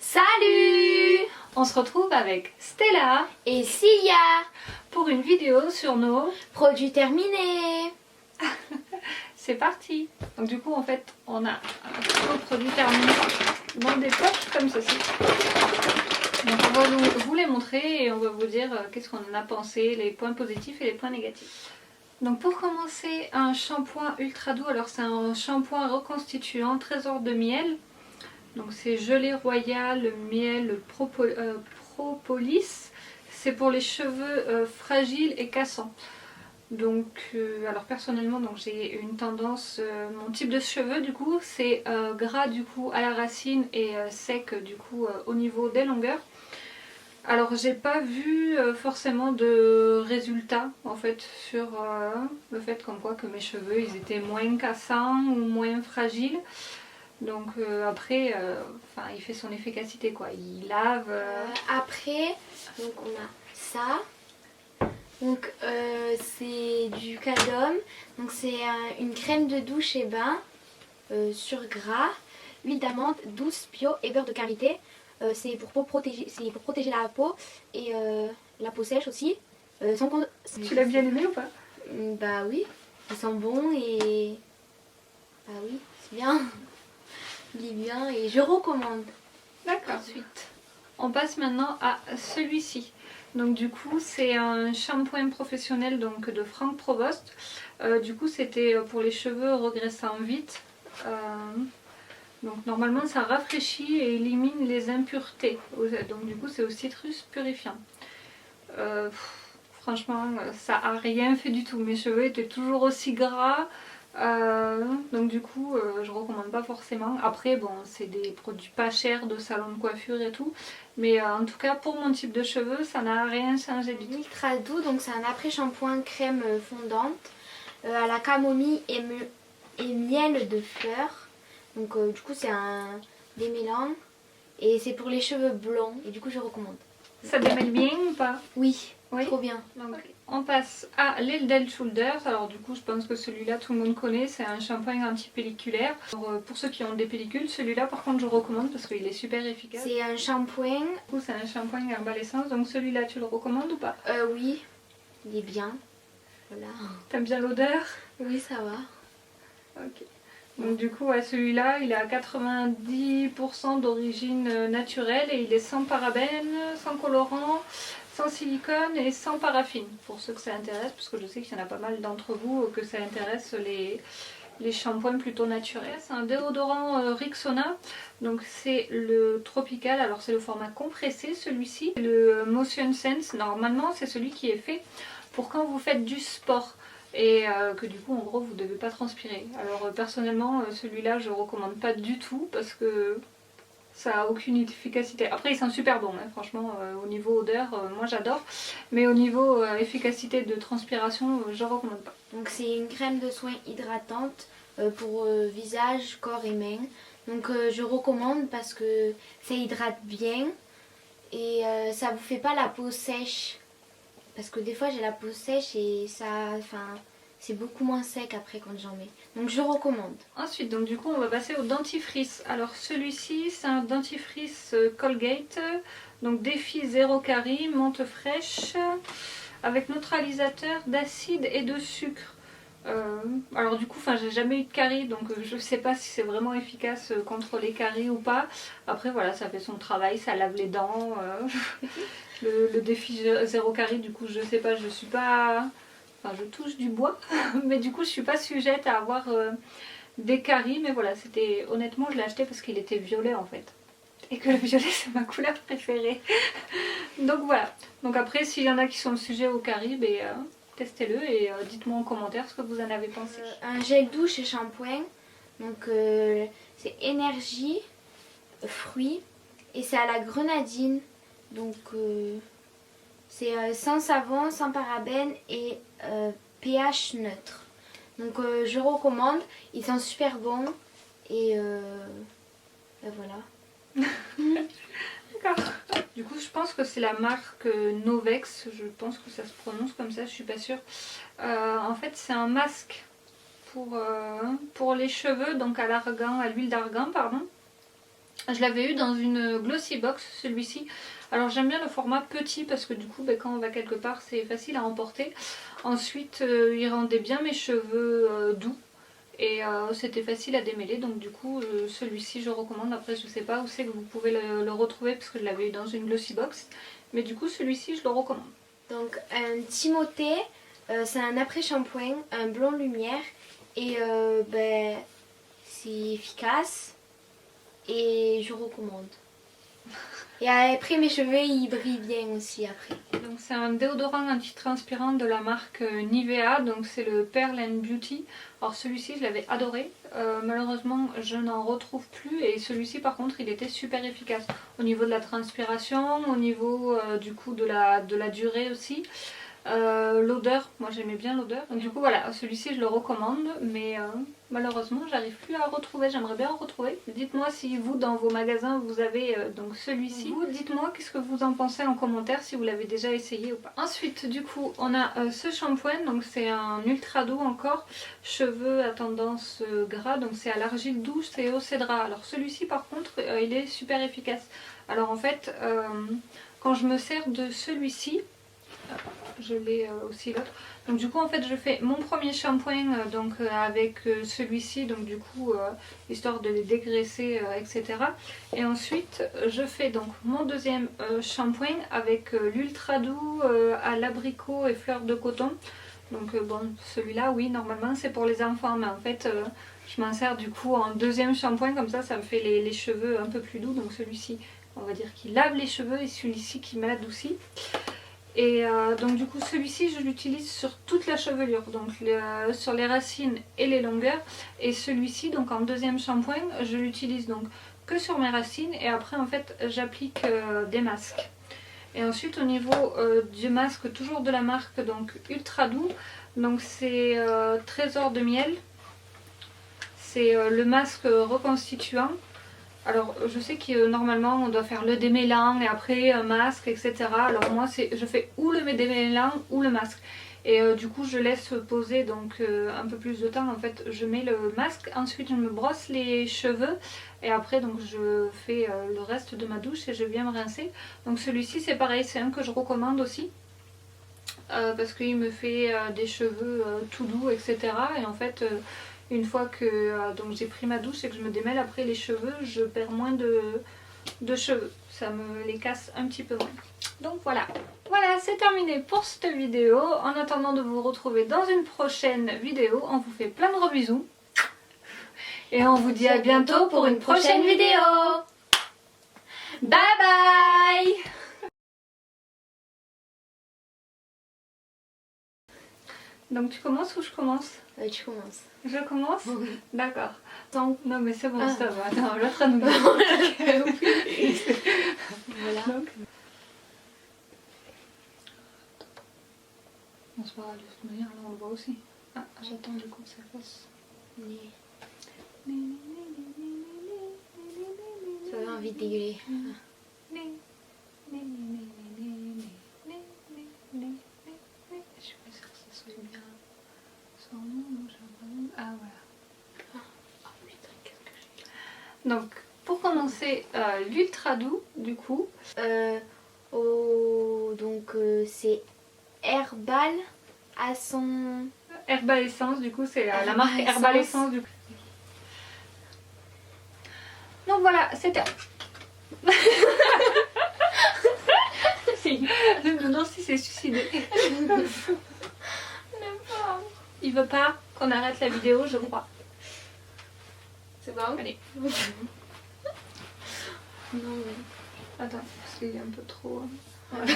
Salut! On se retrouve avec Stella Et Sia! pour une vidéo sur nos... Produits terminés! C'est parti! Donc du coup en fait on a nos produits terminés dans des poches comme ceci. Donc on va vous les montrer et on va vous dire qu'est-ce qu'on en a pensé, les points positifs et les points négatifs. Donc pour commencer, un shampoing ultra doux. Alors c'est un shampoing reconstituant trésor de miel. Donc c'est gelée royale, miel, propolis. C'est pour les cheveux fragiles et cassants. Donc alors personnellement j'ai une tendance, mon type de cheveux du coup c'est gras du coup à la racine et sec du coup au niveau des longueurs. Alors j'ai pas vu forcément de résultats en fait sur le fait comme quoi que mes cheveux ils étaient moins cassants ou moins fragiles. Donc après il fait son efficacité quoi, il lave. Après, donc on a ça. Donc c'est du Cadom. Donc c'est une crème de douche et bain sur gras, huile d'amande douce bio et beurre de karité. C'est pour protéger la peau et la peau sèche aussi. Tu l'as bien aimé ou pas? Bah oui, il sent bon et bah oui, c'est bien. Il est bien et je recommande. D'accord. Ensuite, on passe maintenant à celui-ci. Donc du coup, c'est un shampoing professionnel donc de Franck Provost. Du coup, c'était pour les cheveux regraissant vite. Donc normalement, ça rafraîchit et élimine les impuretés. Donc du coup, c'est au citrus purifiant. Franchement, ça a rien fait du tout. Mes cheveux étaient toujours aussi gras. Donc du coup je recommande pas forcément. Après bon c'est des produits pas chers de salon de coiffure et tout, mais en tout cas pour mon type de cheveux ça n'a rien changé du tout. Ultra doux, donc c'est un après-shampoing crème fondante à la camomille et miel de fleurs. Donc du coup c'est un démêlant et c'est pour les cheveux blonds et du coup je recommande. Ça démêle bien ou pas? Oui, Oui. trop bien. Donc, on passe à l'Heldel Shoulders. Alors du coup je pense que celui-là tout le monde connaît, c'est un shampoing anti-pelliculaire. Pour ceux qui ont des pellicules, celui-là par contre je recommande parce qu'il est super efficace. C'est un shampoing. Du coup c'est un shampoing herbal essence, donc celui-là tu le recommandes ou pas? Oui, il est bien. Voilà. T'aimes bien l'odeur? Oui, ça va. Ok. Donc du coup celui-là il est à 90% d'origine naturelle et il est sans parabènes, sans colorant, sans silicone et sans paraffine. Pour ceux que ça intéresse, parce que je sais qu'il y en a pas mal d'entre vous que ça intéresse les shampoings plutôt naturels. C'est un déodorant Rexona, donc c'est le tropical, alors c'est le format compressé celui-ci. Le Motion Sense, normalement c'est celui qui est fait pour quand vous faites du sport. Et que du coup en gros vous ne devez pas transpirer. Alors personnellement celui-là je recommande pas du tout parce que ça a aucune efficacité. Après ils sont super bons hein, franchement au niveau odeur moi j'adore, mais au niveau efficacité de transpiration je recommande pas. Donc c'est une crème de soins hydratante pour visage, corps et mains. Donc je recommande parce que ça hydrate bien et ça vous fait pas la peau sèche. Parce que des fois j'ai la peau sèche et ça, c'est beaucoup moins sec après quand j'en mets. Donc je recommande. Ensuite donc du coup on va passer au dentifrice. Alors celui-ci c'est un dentifrice Colgate, donc défi zéro carie, menthe fraîche, avec neutralisateur d'acide et de sucre. Alors du coup j'ai jamais eu de carie donc je sais pas si c'est vraiment efficace contre les caries ou pas. Après voilà ça fait son travail, ça lave les dents. Le défi zéro carie du coup je sais pas, je suis pas... Enfin je touche du bois mais du coup je suis pas sujette à avoir des caries, mais voilà c'était... Honnêtement je l'ai acheté parce qu'il était violet en fait. Et que le violet c'est ma couleur préférée. Donc voilà. Donc après s'il y en a qui sont sujets aux caries, testez-le et dites-moi en commentaire ce que vous en avez pensé. Un gel douche et shampoing. Donc c'est énergie, fruits et c'est à la grenadine. Donc c'est sans savon, sans parabènes et pH neutre. Donc je recommande, ils sont super bons et voilà. D'accord. Du coup je pense que c'est la marque Novex, je pense que ça se prononce comme ça, je suis pas sûre. En fait c'est un masque pour les cheveux, donc à l'huile d'argan pardon. Je l'avais eu dans une glossy box, celui-ci. Alors j'aime bien le format petit parce que du coup quand on va quelque part c'est facile à emporter. Ensuite il rendait bien mes cheveux doux et c'était facile à démêler. Donc du coup celui-ci je recommande. Après je sais pas où c'est que vous pouvez le retrouver parce que je l'avais eu dans une glossy box. Mais du coup celui-ci je le recommande. Donc un Timothée, c'est un après-shampoing, un blond lumière et c'est efficace et je recommande. Et après mes cheveux ils brillent bien aussi après. Donc c'est un déodorant antitranspirant de la marque Nivea, donc c'est le Pearl and Beauty. Alors celui-ci je l'avais adoré, malheureusement je n'en retrouve plus et celui-ci par contre il était super efficace au niveau de la transpiration, au niveau du coup de la durée aussi. L'odeur, moi j'aimais bien l'odeur, donc du coup voilà, celui-ci je le recommande, mais malheureusement j'arrive plus à retrouver, j'aimerais bien en retrouver. Dites-moi si vous dans vos magasins vous avez donc celui-ci, vous dites-moi qu'est-ce que vous en pensez en commentaire, si vous l'avez déjà essayé ou pas. Ensuite du coup on a ce shampoing, donc c'est un ultra doux encore, cheveux à tendance gras, donc c'est à l'argile douce et au cédra. Alors celui-ci par contre il est super efficace. Alors en fait quand je me sers de celui-ci, je l'ai aussi l'autre. Donc du coup en fait je fais mon premier shampoing avec celui-ci, donc du coup histoire de les dégraisser etc. Et ensuite je fais donc mon deuxième shampoing avec l'ultra doux à l'abricot et fleurs de coton. Donc bon, celui-là oui normalement c'est pour les enfants, mais en fait je m'en sers du coup en deuxième shampoing, comme ça me fait les cheveux un peu plus doux. Donc celui-ci on va dire qu'il lave les cheveux et celui-ci qui m'adoucit. Et donc du coup celui-ci je l'utilise sur toute la chevelure, donc sur les racines et les longueurs. Et celui-ci donc en deuxième shampoing je l'utilise donc que sur mes racines et après en fait j'applique des masques. Et ensuite au niveau du masque, toujours de la marque donc ultra doux, donc c'est Trésor de miel, c'est le masque reconstituant. Alors je sais que normalement on doit faire le démêlant et après un masque etc. Alors moi je fais ou le démêlant ou le masque. Et du coup je laisse poser donc un peu plus de temps. En fait je mets le masque, ensuite je me brosse les cheveux et après donc je fais le reste de ma douche et je viens me rincer. Donc celui-ci c'est pareil, c'est un que je recommande aussi. Parce qu'il me fait des cheveux tout doux etc. Et en fait une fois que donc j'ai pris ma douche et que je me démêle après les cheveux, je perds moins de cheveux. Ça me les casse un petit peu moins. Donc voilà. Voilà, c'est terminé pour cette vidéo. En attendant de vous retrouver dans une prochaine vidéo, on vous fait plein de gros bisous. Et on vous dit à bientôt pour une prochaine vidéo. Bye bye. Donc tu commences ou je commence? Tu commences. Je commence? Oui. D'accord. Donc, Non mais c'est bon, ah. ça va. Non, l'autre à nous. voilà. Donc. On se voit de toute manière, là on le voit aussi. Ah, j'attends du coup que ça fasse. Ça va envie de dégueuler. Je suis pas sûre que ça soit bien. Son nom, ah voilà. Donc pour commencer l'ultra doux du coup. Donc c'est Herbal à son... Herbal Essence du coup, c'est la marque Herbal Essence du coup. Donc voilà, c'était... Le nounours il s'est suicidé. Il veut pas qu'on arrête la vidéo, je crois. C'est bon? Allez. Non mais... Attends, parce qu'il est un peu trop... Voilà.